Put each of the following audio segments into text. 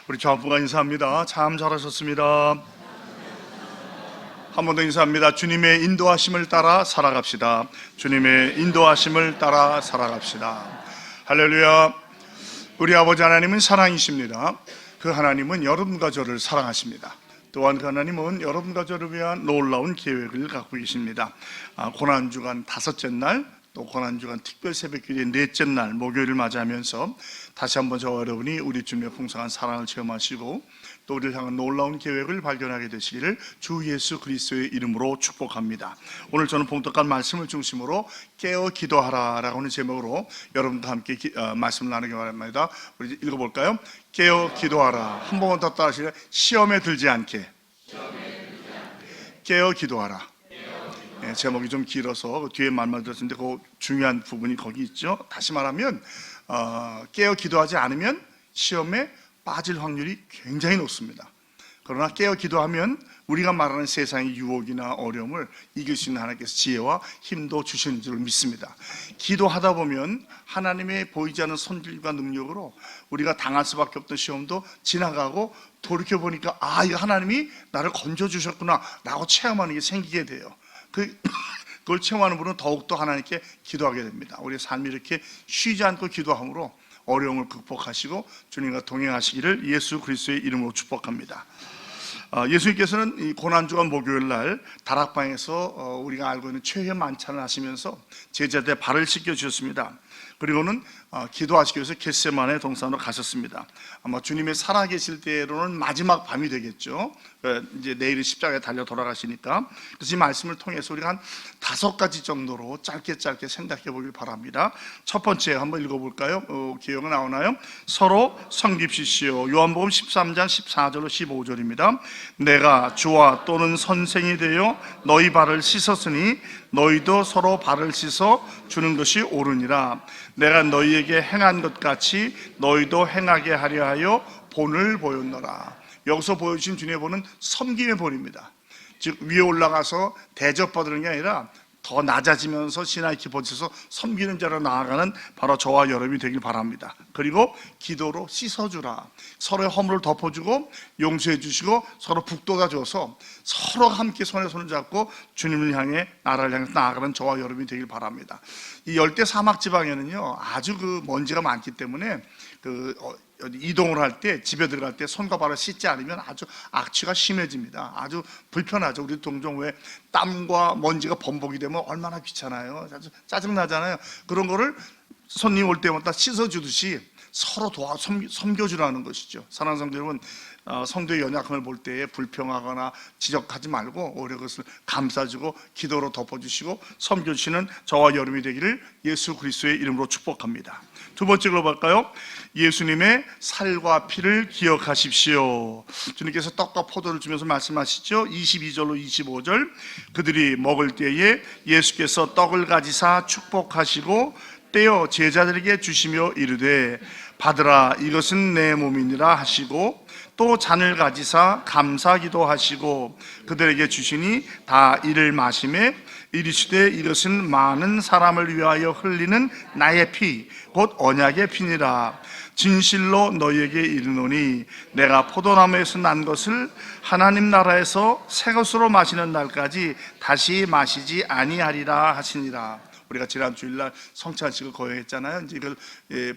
우리 좌부가 인사합니다. 참 잘하셨습니다. 한 번 더 인사합니다. 주님의 인도하심을 따라 살아갑시다. 주님의 인도하심을 따라 살아갑시다. 할렐루야. 우리 아버지 하나님은 사랑이십니다. 그 하나님은 여러분과 저를 사랑하십니다. 또한 그 하나님은 여러분과 저를 위한 놀라운 계획을 갖고 계십니다. 고난주간 다섯째 날, 또 고난주간 특별 새벽기도의 넷째 날 목요일을 맞이하면서 다시 한번 저와 여러분이 우리 주님의 풍성한 사랑을 체험하시고 또 우리를 향한 놀라운 계획을 발견하게 되시기를 주 예수 그리스도의 이름으로 축복합니다. 오늘 저는 봉독한 말씀을 중심으로 깨어 기도하라 라고 하는 제목으로 여러분과 함께 말씀을 나누기 바랍니다. 우리 읽어볼까요? 깨어 기도하라. 한 번만 더 따라하시죠. 시험에 들지 않게 깨어 기도하라. 네, 제목이 좀 길어서 그 뒤에 말만 들었는데 그 중요한 부분이 거기 있죠. 다시 말하면 깨어 기도하지 않으면 시험에 빠질 확률이 굉장히 높습니다. 그러나 깨어 기도하면 우리가 말하는 세상의 유혹이나 어려움을 이길 수 있는 하나님께서 지혜와 힘도 주시는 줄 믿습니다. 기도하다 보면 하나님의 보이지 않는 손길과 능력으로 우리가 당할 수밖에 없던 시험도 지나가고 돌이켜보니까 이거 하나님이 나를 건져주셨구나 라고 체험하는 게 생기게 돼요. 그걸 체험하는 분은 더욱더 하나님께 기도하게 됩니다. 우리의 삶이 이렇게 쉬지 않고 기도함으로 어려움을 극복하시고 주님과 동행하시기를 예수 그리스도의 이름으로 축복합니다. 예수님께서는 이 고난주간 목요일 날 다락방에서 우리가 알고 있는 최후의 만찬을 하시면서 제자들의 발을 씻겨 주셨습니다. 그리고는 기도하시기 위해서 겟세마네 동산으로 가셨습니다. 아마 주님의 살아계실 때로는 마지막 밤이 되겠죠. 이제 내일은 십자가에 달려 돌아가시니까. 그래서 이 말씀을 통해서 우리가 한 5가지 정도로 짧게 생각해 보길 바랍니다. 첫 번째 한번 읽어볼까요? 기억이 나오나요? 서로 섬깁시오. 요한복음 13장 14절로 15절입니다. 내가 주와 또는 선생이 되어 너희 발을 씻었으니 너희도 서로 발을 씻어 주는 것이 옳으니라. 내가 너희에게 행한 것 같이 너희도 행하게 하려 하여 본을 보였노라. 여기서 보여주신 주님의 본은 섬김의 본입니다. 즉 위에 올라가서 대접받는 게 아니라 더 낮아지면서 신하의 깊어져서 섬기는 자로 나아가는 바로 저와 여러분이 되길 바랍니다. 그리고 기도로 씻어주라. 서로의 허물을 덮어주고 용서해 주시고 서로 북돋아줘서 서로 함께 손에 손을 잡고 주님을 향해 나라를 향해 나아가는 저와 여러분이 되길 바랍니다. 이 열대 사막 지방에는요 아주 그 먼지가 많기 때문에 이동을 할 때 집에 들어갈 때 손과 발을 씻지 않으면 아주 악취가 심해집니다. 아주 불편하죠. 우리 종종 왜 땀과 먼지가 범벅이 되면 얼마나 귀찮아요. 아주 짜증나잖아요. 그런 거를 손님 올 때마다 씻어주듯이 서로 섬겨주라는 것이죠. 사랑하는 성도 여러분, 성도의 연약함을 볼 때에 불평하거나 지적하지 말고 오히려 그것을 감싸주고 기도로 덮어주시고 섬겨주시는 저와 여러분이 되기를 예수 그리스도의 이름으로 축복합니다. 두 번째로 볼까요? 예수님의 살과 피를 기억하십시오. 주님께서 떡과 포도를 주면서 말씀하시죠. 22절로 25절 그들이 먹을 때에 예수께서 떡을 가지사 축복하시고 떼어 제자들에게 주시며 이르되 받으라 이것은 내 몸이니라 하시고 또 잔을 가지사 감사기도 하시고 그들에게 주시니 다 이를 마시매 이르시되 이것은 많은 사람을 위하여 흘리는 나의 피 곧 언약의 피니라. 진실로 너희에게 이르노니 내가 포도나무에서 난 것을 하나님 나라에서 새 것으로 마시는 날까지 다시 마시지 아니하리라 하시니라. 우리가 지난 주일날 성찬식을 거행했잖아요. 이제 이걸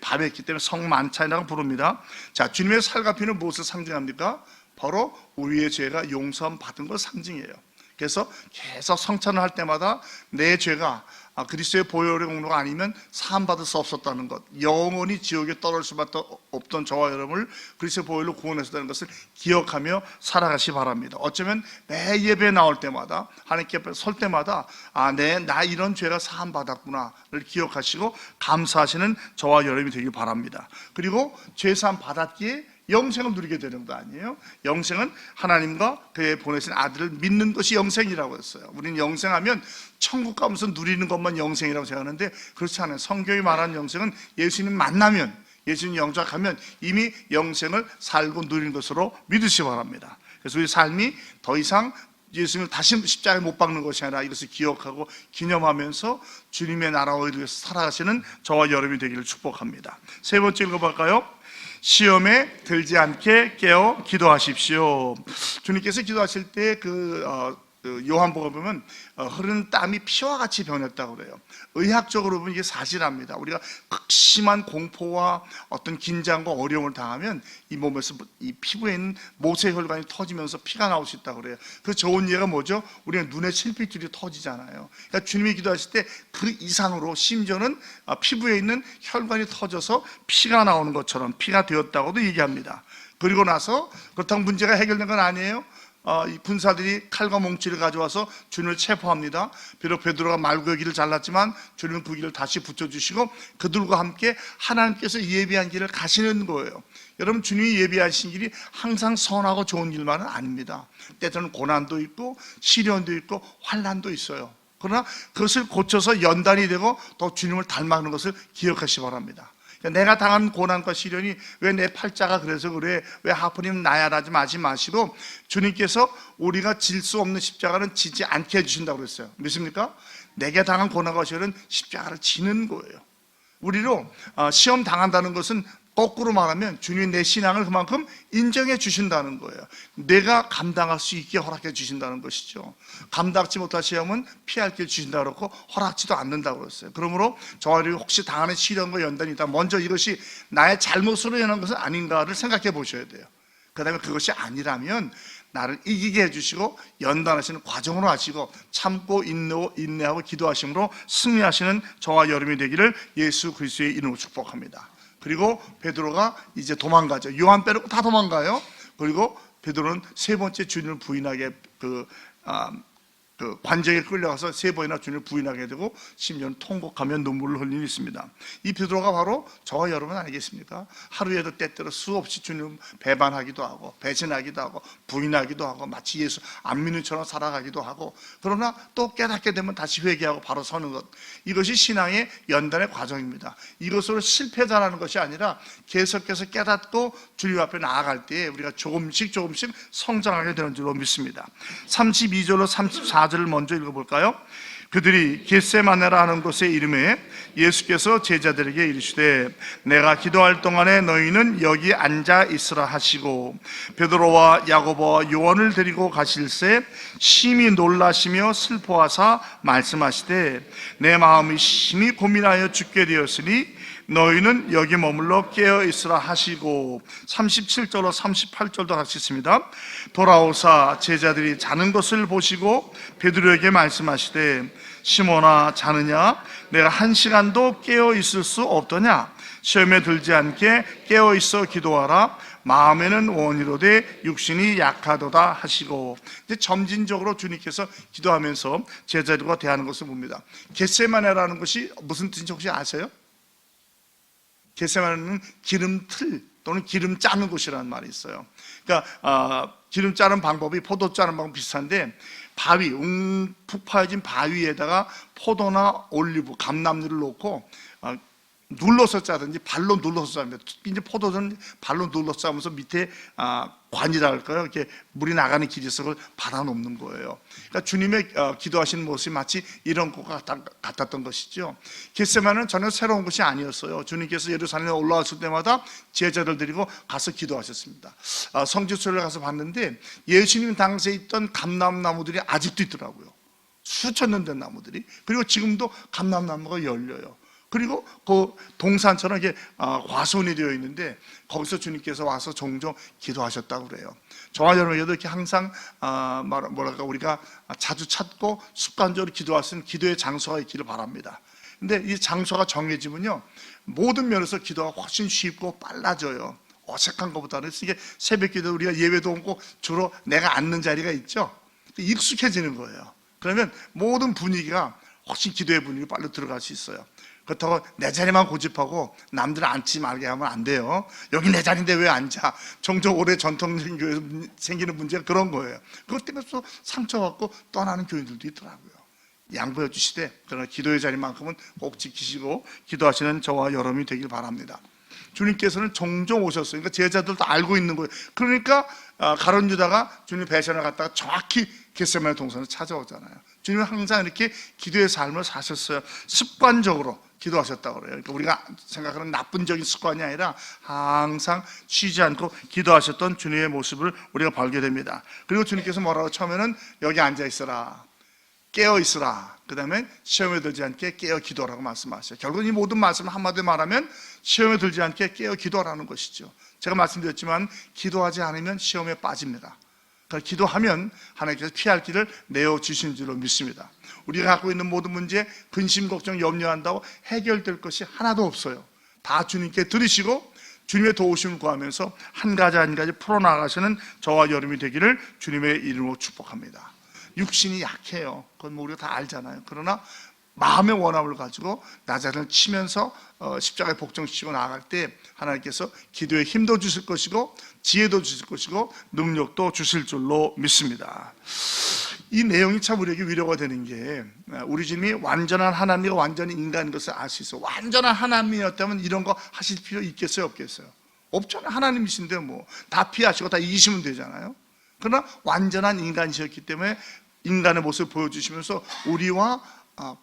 밤에 했기 때문에 성만찬이라고 부릅니다. 자, 주님의 살과 피는 무엇을 상징합니까? 바로 우리의 죄가 용서함 받은 걸 상징해요. 그래서 계속 성찬을 할 때마다 내 죄가 그리스도의 보혈의 공로가 아니면 사함받을 수 없었다는 것, 영원히 지옥에 떨어질 수밖에 없던 저와 여러분을 그리스도의 보혈로 구원하셨다는 것을 기억하며 살아가시 바랍니다. 어쩌면 매 예배에 나올 때마다 하나님께 앞에 설 때마다 나 이런 죄가 사함받았구나를 기억하시고 감사하시는 저와 여러분이 되길 바랍니다. 그리고 죄 사함 받았기에 영생을 누리게 되는 거 아니에요? 영생은 하나님과 그의 보내신 아들을 믿는 것이 영생이라고 했어요. 우리는 영생하면 천국 가면서 누리는 것만 영생이라고 생각하는데 그렇지 않아요. 성경이 말하는 영생은 예수님 만나면, 예수님 영접하면 이미 영생을 살고 누리는 것으로 믿으시기 바랍니다. 그래서 우리 삶이 더 이상 예수님을 다시 십자가에 못 박는 것이 아니라 이것을 기억하고 기념하면서 주님의 나라와 의를 위해서 살아가시는 저와 여러분이 되기를 축복합니다. 세 번째 읽어볼까요? 시험에 들지 않게 깨어 기도하십시오. 주님께서 기도하실 때 요한복음 보면 흐르는 땀이 피와 같이 변했다고 그래요. 의학적으로 보면 이게 사실합니다. 우리가 극심한 공포와 어떤 긴장과 어려움을 당하면 이 몸에서 이 피부에 있는 모세혈관이 터지면서 피가 나올 수 있다고 그래요. 그 좋은 예가 뭐죠? 우리가 눈에 실핏줄이 터지잖아요. 그러니까 주님이 기도하실 때 그 이상으로 심지어는 피부에 있는 혈관이 터져서 피가 나오는 것처럼 피가 되었다고도 얘기합니다. 그리고 나서 그렇다고 문제가 해결된 건 아니에요. 이 군사들이 칼과 몽치를 가져와서 주님을 체포합니다. 비록 베드로가 말고의 길을 잘랐지만 주님은 그 길을 다시 붙여주시고 그들과 함께 하나님께서 예비한 길을 가시는 거예요. 여러분, 주님이 예비하신 길이 항상 선하고 좋은 길만은 아닙니다. 때로는 고난도 있고 시련도 있고 환난도 있어요. 그러나 그것을 고쳐서 연단이 되고 또 주님을 닮아가는 것을 기억하시기 바랍니다. 내가 당한 고난과 시련이 왜 내 팔자가 그래서 그래, 왜 하프님 나야라지 마시고 주님께서 우리가 질 수 없는 십자가는 지지 않게 해주신다고 그랬어요. 믿습니까? 내게 당한 고난과 시련은 십자가를 지는 거예요. 우리로 시험 당한다는 것은 거꾸로 말하면 주님이 내 신앙을 그만큼 인정해 주신다는 거예요. 내가 감당할 수 있게 허락해 주신다는 것이죠. 감당치 못할 시험은 피할 길 주신다고 그렇고 허락지도 않는다고 그랬어요. 그러므로 저희들이 혹시 당하는 시련과 연단이 있다, 먼저 이것이 나의 잘못으로 인한 것은 아닌가를 생각해 보셔야 돼요. 그 다음에 그것이 아니라면 나를 이기게 해주시고 연단하시는 과정으로 하시고 참고 인내하고 기도하심으로 승리하시는 저와 여러분이 되기를 예수 그리스도의 이름으로 축복합니다. 그리고 베드로가 이제 도망가죠. 요한 빼놓고 다 도망가요. 그리고 베드로는 세 번째 주님을 부인하게 관정에 끌려가서 세 번이나 주님을 부인하게 되고 심지어는 통곡하며 눈물을 흘린 일이 있습니다. 이 베드로가 바로 저와 여러분 아니겠습니까? 하루에도 때때로 수없이 주님 배반하기도 하고 배신하기도 하고 부인하기도 하고 마치 예수 안 믿는 처럼 살아가기도 하고, 그러나 또 깨닫게 되면 다시 회개하고 바로 서는 것, 이것이 신앙의 연단의 과정입니다. 이것으로 실패자라는 것이 아니라 계속해서 깨닫고 주님 앞에 나아갈 때 우리가 조금씩 성장하게 되는 줄로 믿습니다. 32절로 34절을 먼저 읽어볼까요? 그들이 겟세마네라 하는 곳에 이름에 예수께서 제자들에게 이르시되 내가 기도할 동안에 너희는 여기 앉아 있으라 하시고 베드로와 야고보와 요한을 데리고 가실새 심히 놀라시며 슬퍼하사 말씀하시되 내 마음이 심히 고민하여 죽게 되었으니 너희는 여기 머물러 깨어 있으라 하시고 37절로 38절도 같이 있습니다. 돌아오사 제자들이 자는 것을 보시고 베드로에게 말씀하시되 시몬아 자느냐? 내가 1시간도 깨어 있을 수 없더냐? 시험에 들지 않게 깨어 있어 기도하라. 마음에는 원이로되 육신이 약하도다 하시고, 이제 점진적으로 주님께서 기도하면서 제자들과 대하는 것을 봅니다. 겟세마네라는 것이 무슨 뜻인지 혹시 아세요? 겟세마네는 기름틀 또는 기름 짜는 곳이라는 말이 있어요. 그러니까 기름 짜는 방법이 포도 짜는 방법 비슷한데, 바위, 푹 파여진 바위에다가 포도나 올리브, 감람류를 놓고 눌러서 짜든지 발로 눌러서 짜는데, 이제 포도는 발로 눌러서 짜면서 밑에 관이라 할까요? 이렇게 물이 나가는 길이 있어 그걸 받아놓는 거예요. 그러니까 주님의 기도하시는 모습이 마치 이런 것 같았던 것이죠. 겟세마네는 전혀 새로운 것이 아니었어요. 주님께서 예루살렘에 올라왔을 때마다 제자들 데리고 가서 기도하셨습니다. 성지순례 가서 봤는데 예수님 당시에 있던 감람나무들이 아직도 있더라고요. 수천 년 된 나무들이. 그리고 지금도 감람나무가 열려요. 그리고 그 동산처럼 이게 과수원이 되어 있는데 거기서 주님께서 와서 종종 기도하셨다고 그래요. 저와 여러분에게도 이렇게 항상 우리가 자주 찾고 습관적으로 기도할 수 있는 기도의 장소가 있기를 바랍니다. 근데 이 장소가 정해지면요 모든 면에서 기도가 훨씬 쉽고 빨라져요. 어색한 것보다는. 이게 새벽 기도 우리가 예배도 오고 주로 내가 앉는 자리가 있죠. 익숙해지는 거예요. 그러면 모든 분위기가 훨씬 기도의 분위기가 빨리 들어갈 수 있어요. 그렇다고 내 자리만 고집하고 남들은 앉지 말게 하면 안 돼요. 여기 내 자리인데 왜 앉아? 종종 오래 전통적인 교회에서 생기는 문제가 그런 거예요. 그것 때문에 또 상처받고 떠나는 교인들도 있더라고요. 양보해 주시되 그러나 기도의 자리만큼은 꼭 지키시고 기도하시는 저와 여러분이 되길 바랍니다. 주님께서는 종종 오셨어요. 그러니까 제자들도 알고 있는 거예요. 그러니까 가룟 유다가 주님 배신을 갔다가 정확히 겟세마네 동산을 찾아오잖아요. 주님은 항상 이렇게 기도의 삶을 사셨어요. 습관적으로 기도하셨다고 그래요. 그러니까 우리가 생각하는 나쁜적인 습관이 아니라 항상 쉬지 않고 기도하셨던 주님의 모습을 우리가 보게 됩니다. 그리고 주님께서 뭐라고 처음에는 여기 앉아 있어라, 깨어 있으라, 그 다음에 시험에 들지 않게 깨어 기도하라고 말씀하셨어요. 결국 이 모든 말씀을 한마디로 말하면 시험에 들지 않게 깨어 기도하라는 것이죠. 제가 말씀드렸지만 기도하지 않으면 시험에 빠집니다. 그러니까 기도하면 하나님께서 피할 길을 내어주신 줄로 믿습니다. 우리가 갖고 있는 모든 문제, 근심, 걱정, 염려한다고 해결될 것이 하나도 없어요. 다 주님께 드리시고 주님의 도우심을 구하면서 한 가지 한 가지 풀어나가시는 저와 여러분이 되기를 주님의 이름으로 축복합니다. 육신이 약해요. 그건 뭐 우리가 다 알잖아요. 그러나 마음의 원함을 가지고 나자를 치면서 십자가에 복종시키고 나아갈 때 하나님께서 기도에 힘도 주실 것이고 지혜도 주실 것이고 능력도 주실 줄로 믿습니다. 이 내용이 참 우리에게 위로가 되는 게 우리 주님이 완전한 하나님이고 완전히 인간인 것을 알 수 있어요. 완전한 하나님이었다면 이런 거 하실 필요 있겠어요, 없겠어요? 없잖아요. 하나님이신데 뭐 다 피하시고 다 이기시면 되잖아요. 그러나 완전한 인간이셨기 때문에 인간의 모습을 보여주시면서 우리와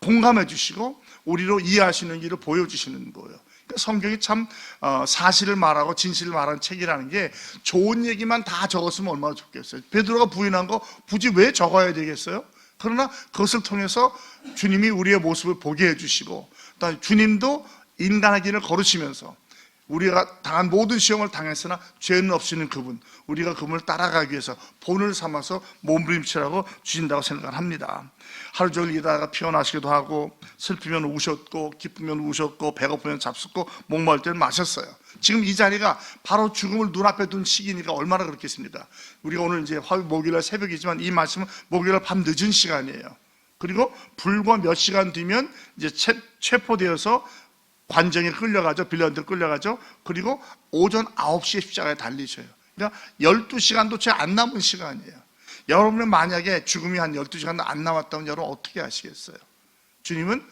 공감해 주시고 우리로 이해할 수 있는 길을 보여주시는 거예요. 그러니까 성경이 참 사실을 말하고 진실을 말하는 책이라는 게 좋은 얘기만 다 적었으면 얼마나 좋겠어요. 베드로가 부인한 거 굳이 왜 적어야 되겠어요? 그러나 그것을 통해서 주님이 우리의 모습을 보게 해주시고 또 주님도 인간의 길을 걸으시면서 우리가 당한 모든 시험을 당했으나 죄는 없으시는 그분, 우리가 그분을 따라가기 위해서 본을 삼아서 몸부림치라고 주신다고 생각을 합니다. 하루 종일 일하다가 피곤하시기도 하고 슬프면 우셨고 기쁘면 우셨고 배고프면 잡숫고 목마를 때는 마셨어요. 지금 이 자리가 바로 죽음을 눈앞에 둔 시기니까 얼마나 그렇겠습니까? 우리가 오늘 이제 목요일날 새벽이지만 이 말씀은 목요일날 밤 늦은 시간이에요. 그리고 불과 몇 시간 뒤면 이제 체포되어서 관정에 끌려가죠. 빌런들 끌려가죠. 그리고 오전 9시에 십자가에 달리셔요. 그러니까 12시간도 채 안 남은 시간이에요. 여러분은 만약에 죽음이 한 12시간 안 남았다면 여러분 어떻게 하시겠어요? 주님은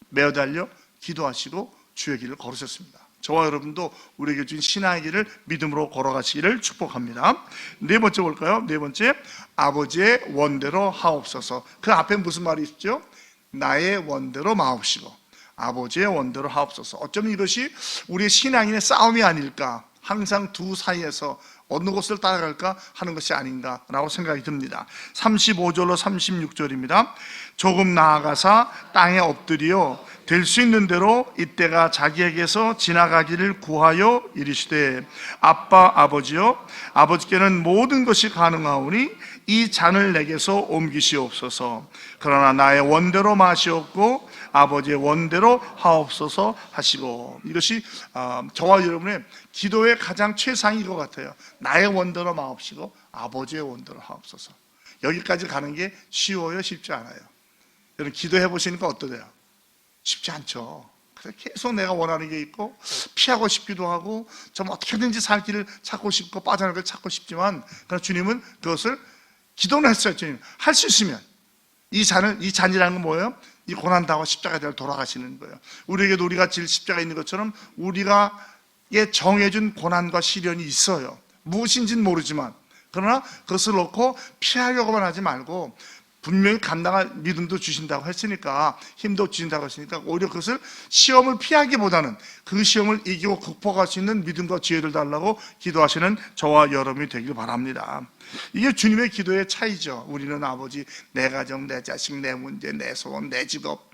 매어달려 기도하시고 주의 길을 걸으셨습니다. 저와 여러분도 우리에게 준 신앙의 길을 믿음으로 걸어가시기를 축복합니다. 네 번째 볼까요? 네 번째, 아버지의 원대로 하옵소서. 그 앞에 무슨 말이 있죠? 나의 원대로 마옵시고 아버지의 원대로 하옵소서. 어쩌면 이것이 우리의 신앙인의 싸움이 아닐까, 항상 두 사이에서 어느 곳을 따라갈까 하는 것이 아닌가라고 생각이 듭니다. 35절로 36절입니다. 조금 나아가사 땅에 엎드리어 될 수 있는 대로 이때가 자기에게서 지나가기를 구하여 이르시되 아빠 아버지여 아버지께는 모든 것이 가능하오니 이 잔을 내게서 옮기시옵소서. 그러나 나의 원대로 마시옵고 아버지의 원대로 하옵소서 하시고, 이것이 저와 여러분의 기도의 가장 최상인 것 같아요. 나의 원대로 마옵시고 아버지의 원대로 하옵소서. 여기까지 가는 게 쉬워요, 쉽지 않아요? 여러분 기도해 보시니까 어떠세요? 쉽지 않죠. 그래서 계속 내가 원하는 게 있고 피하고 싶기도 하고 좀 어떻게든지 살 길을 찾고 싶고 빠져나갈 걸 찾고 싶지만, 그러나 주님은 그것을 기도는 했어요. 주님 할 수 있으면 이 잔이라는 건 뭐예요? 이 고난당하고 십자가에 대해 돌아가시는 거예요. 우리에게도 우리가 질 십자가에 있는 것처럼 우리가 정해준 고난과 시련이 있어요. 무엇인지는 모르지만, 그러나 그것을 놓고 피하려고만 하지 말고 분명히 감당할 믿음도 주신다고 했으니까, 힘도 주신다고 했으니까 오히려 그것을 시험을 피하기보다는 그 시험을 이기고 극복할 수 있는 믿음과 지혜를 달라고 기도하시는 저와 여러분이 되길 바랍니다. 이게 주님의 기도의 차이죠. 우리는 아버지, 내 가정, 내 자식, 내 문제, 내 소원, 내 직업,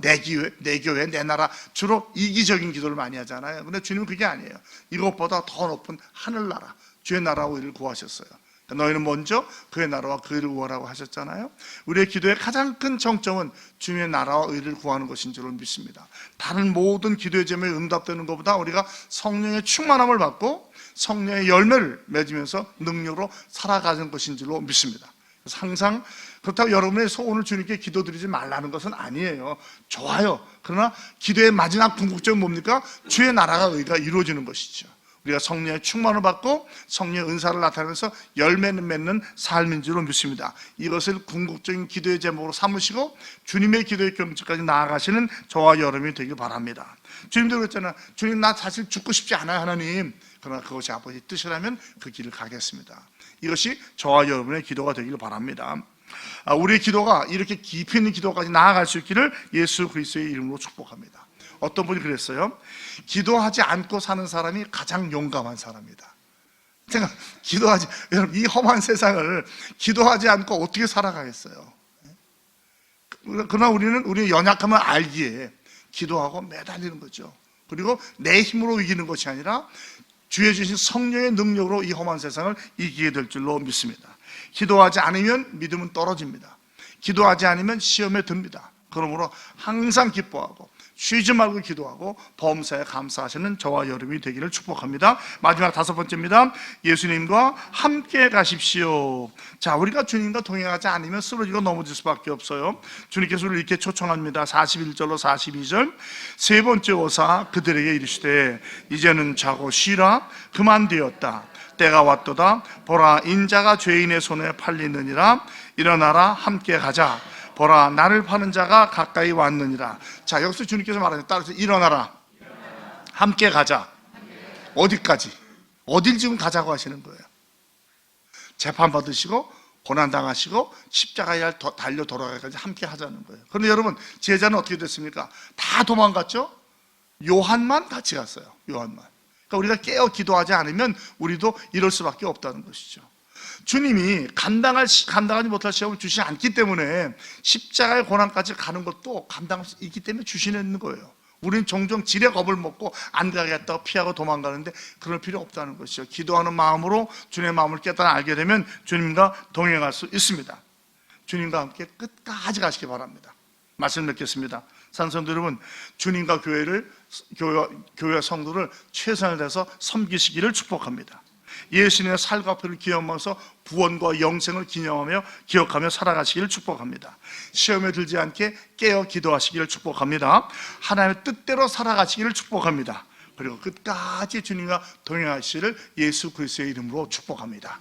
내 교회, 내 나라, 주로 이기적인 기도를 많이 하잖아요. 근데 주님은 그게 아니에요. 이것보다 더 높은 하늘나라, 주의 나라와 의를 구하셨어요. 너희는 먼저 그의 나라와 그 의를 구하라고 하셨잖아요. 우리의 기도의 가장 큰 정점은 주님의 나라와 의를 구하는 것인 줄을 믿습니다. 다른 모든 기도의 제목에 응답되는 것보다 우리가 성령의 충만함을 받고 성령의 열매를 맺으면서 능력으로 살아가는 것인 줄로 믿습니다. 그래서 항상 그렇다고 여러분의 소원을 주님께 기도드리지 말라는 것은 아니에요. 좋아요. 그러나 기도의 마지막 궁극적은 뭡니까? 주의 나라가 의가 이루어지는 것이죠. 우리가 성령의 충만을 받고 성령의 은사를 나타내면서 열매를 맺는 삶인 줄로 믿습니다. 이것을 궁극적인 기도의 제목으로 삼으시고 주님의 기도의 경지까지 나아가시는 저와 여러분이 되길 바랍니다. 주님도 그랬잖아요. 주님 나 사실 죽고 싶지 않아요 하나님. 그러나 그것이 아버지 뜻이라면 그 길을 가겠습니다. 이것이 저와 여러분의 기도가 되길 바랍니다. 우리의 기도가 이렇게 깊이 있는 기도까지 나아갈 수 있기를 예수 그리스도의 이름으로 축복합니다. 어떤 분이 그랬어요. 기도하지 않고 사는 사람이 가장 용감한 사람이다. 제가 여러분, 이 험한 세상을 기도하지 않고 어떻게 살아가겠어요? 그러나 우리의 연약함을 알기에 기도하고 매달리는 거죠. 그리고 내 힘으로 이기는 것이 아니라 주의 주신 성령의 능력으로 이 험한 세상을 이기게 될 줄로 믿습니다. 기도하지 않으면 믿음은 떨어집니다. 기도하지 않으면 시험에 듭니다. 그러므로 항상 기뻐하고 쉬지 말고 기도하고 범사에 감사하시는 저와 여러분이 되기를 축복합니다. 마지막 5번째입니다. 예수님과 함께 가십시오. 자, 우리가 주님과 동행하지 않으면 쓰러지고 넘어질 수밖에 없어요. 주님께서 우리를 이렇게 초청합니다. 41절로 42절. 세 번째 오사 그들에게 이르시되 이제는 자고 쉬라. 그만 되었다. 때가 왔도다. 보라, 인자가 죄인의 손에 팔리느니라. 일어나라, 함께 가자. 보라, 나를 파는 자가 가까이 왔느니라. 자, 여기서 주님께서 말하는, 따라서 일어나라, 함께 가자. 어디까지? 어딜 지금 가자고 하시는 거예요? 재판받으시고 고난당하시고 십자가에 달려 돌아가기까지 함께 하자는 거예요. 그런데 여러분, 제자는 어떻게 됐습니까? 다 도망갔죠? 요한만 같이 갔어요. 요한만. 그러니까 우리가 깨어 기도하지 않으면 우리도 이럴 수밖에 없다는 것이죠. 주님이 감당하지 못할 시험을 주시지 않기 때문에 십자가의 고난까지 가는 것도 감당할 수 있기 때문에 주시는 거예요. 우리는 종종 지레 겁을 먹고 안 가겠다고 피하고 도망가는데 그럴 필요 없다는 것이죠. 기도하는 마음으로 주님의 마음을 깨달아 알게 되면 주님과 동행할 수 있습니다. 주님과 함께 끝까지 가시기 바랍니다. 말씀 맺겠습니다. 산성도 여러분, 주님과 교회 성도를 최선을 다해서 섬기시기를 축복합니다. 예수님의 살과 피를 기억하면서 구원과 영생을 기억하며 살아가시기를 축복합니다. 시험에 들지 않게 깨어 기도하시기를 축복합니다. 하나님의 뜻대로 살아가시기를 축복합니다. 그리고 끝까지 주님과 동행하시기를 예수 그리스도의 이름으로 축복합니다.